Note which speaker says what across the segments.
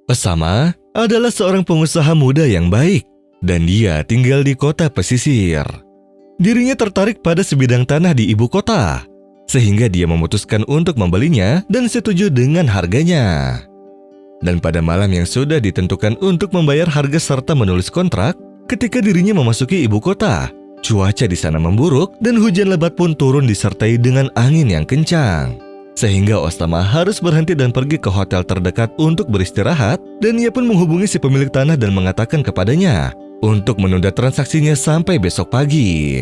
Speaker 1: Osama adalah seorang pengusaha muda yang baik, dan dia tinggal di kota pesisir. Dirinya tertarik pada sebidang tanah di ibu kota, sehingga dia memutuskan untuk membelinya dan setuju dengan harganya. Dan pada malam yang sudah ditentukan untuk membayar harga serta menulis kontrak, ketika dirinya memasuki ibu kota, cuaca di sana memburuk dan hujan lebat pun turun disertai dengan angin yang kencang. Sehingga Osama harus berhenti dan pergi ke hotel terdekat untuk beristirahat, dan ia pun menghubungi si pemilik tanah dan mengatakan kepadanya untuk menunda transaksinya sampai besok pagi.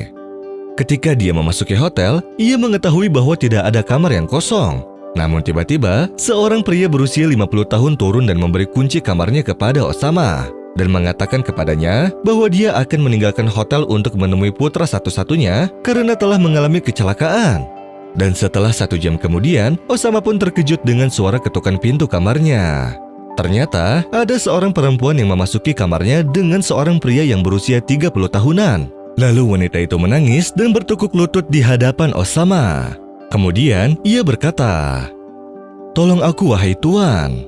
Speaker 1: Ketika dia memasuki hotel, ia mengetahui bahwa tidak ada kamar yang kosong. Namun tiba-tiba, seorang pria berusia 50 tahun turun dan memberi kunci kamarnya kepada Osama dan mengatakan kepadanya bahwa dia akan meninggalkan hotel untuk menemui putra satu-satunya karena telah mengalami kecelakaan. Dan setelah 1 jam kemudian, Osama pun terkejut dengan suara ketukan pintu kamarnya. Ternyata, ada seorang perempuan yang memasuki kamarnya dengan seorang pria yang berusia 30 tahunan. Lalu wanita itu menangis dan bertekuk lutut di hadapan Osama. Kemudian, ia berkata, "Tolong aku, wahai Tuan."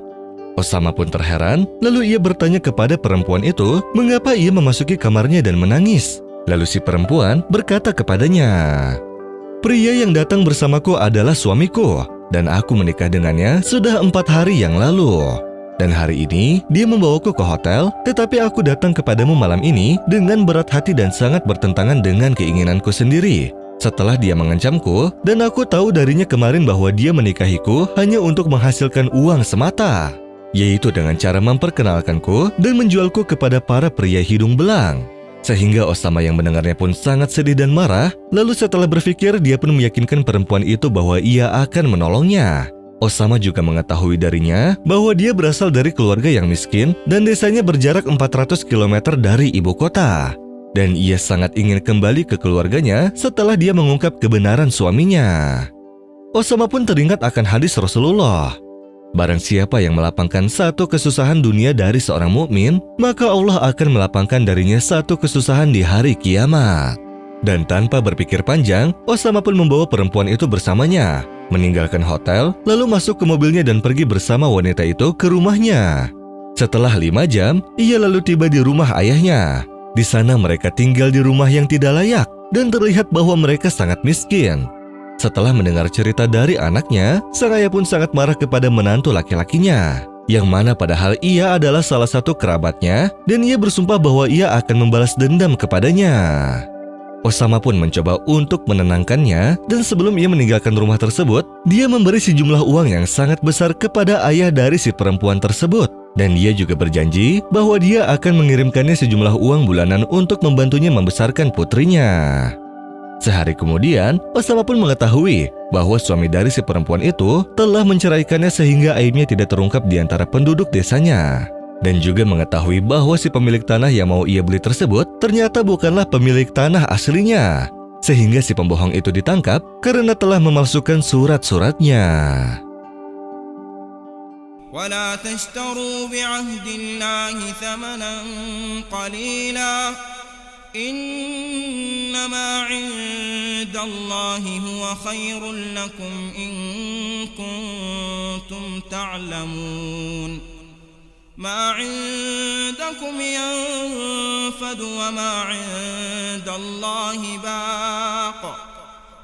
Speaker 1: Osama pun terheran, lalu ia bertanya kepada perempuan itu mengapa ia memasuki kamarnya dan menangis. Lalu si perempuan berkata kepadanya, "Pria yang datang bersamaku adalah suamiku, dan aku menikah dengannya sudah 4 hari yang lalu. Dan hari ini dia membawaku ke hotel, tetapi aku datang kepadamu malam ini dengan berat hati dan sangat bertentangan dengan keinginanku sendiri. Setelah dia mengancamku, dan aku tahu darinya kemarin bahwa dia menikahiku hanya untuk menghasilkan uang semata, yaitu dengan cara memperkenalkanku dan menjualku kepada para pria hidung belang." Sehingga Osama yang mendengarnya pun sangat sedih dan marah. Lalu setelah berpikir, dia pun meyakinkan perempuan itu bahwa ia akan menolongnya. Osama juga mengetahui darinya bahwa dia berasal dari keluarga yang miskin dan desanya berjarak 400 km dari ibu kota. Dan ia sangat ingin kembali ke keluarganya setelah dia mengungkap kebenaran suaminya. Osama pun teringat akan hadis Rasulullah. Barang siapa yang melapangkan satu kesusahan dunia dari seorang mukmin, maka Allah akan melapangkan darinya satu kesusahan di hari kiamat. Dan tanpa berpikir panjang, Osama pun membawa perempuan itu bersamanya, meninggalkan hotel, lalu masuk ke mobilnya dan pergi bersama wanita itu ke rumahnya. Setelah 5 jam, ia lalu tiba di rumah ayahnya. Di sana mereka tinggal di rumah yang tidak layak dan terlihat bahwa mereka sangat miskin. Setelah mendengar cerita dari anaknya, sang ayah pun sangat marah kepada menantu laki-lakinya, yang mana padahal ia adalah salah satu kerabatnya, dan ia bersumpah bahwa ia akan membalas dendam kepadanya. Osama pun mencoba untuk menenangkannya, dan sebelum ia meninggalkan rumah tersebut, dia memberi sejumlah uang yang sangat besar kepada ayah dari si perempuan tersebut. Dan dia juga berjanji bahwa dia akan mengirimkannya sejumlah uang bulanan untuk membantunya membesarkan putrinya. Sehari kemudian, Osama pun mengetahui bahwa suami dari si perempuan itu telah menceraikannya sehingga aibnya tidak terungkap di antara penduduk desanya. Dan juga mengetahui bahwa si pemilik tanah yang mau ia beli tersebut ternyata bukanlah pemilik tanah aslinya. Sehingga si pembohong itu ditangkap karena telah memalsukan surat-suratnya.
Speaker 2: ولا تشتروا بعهد الله ثمنا قليلا إنما عند الله هو خير لكم إن كنتم تعلمون ما عندكم ينفد وما عند الله باق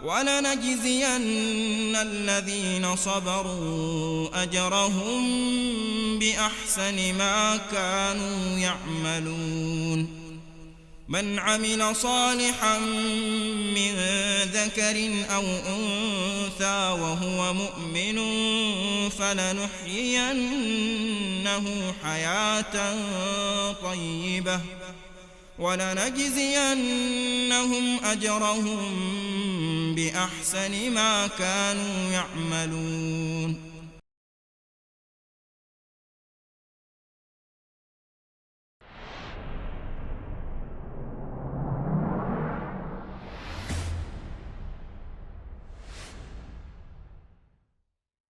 Speaker 2: ولنجزين الذين صبروا أجرهم بأحسن ما كانوا يعملون من عمل صالحا من ذكر أو أنثى وهو مؤمن فلنحيينه حياة طيبة ولنجزينهم أجرهم بأحسن ما كانوا يعملون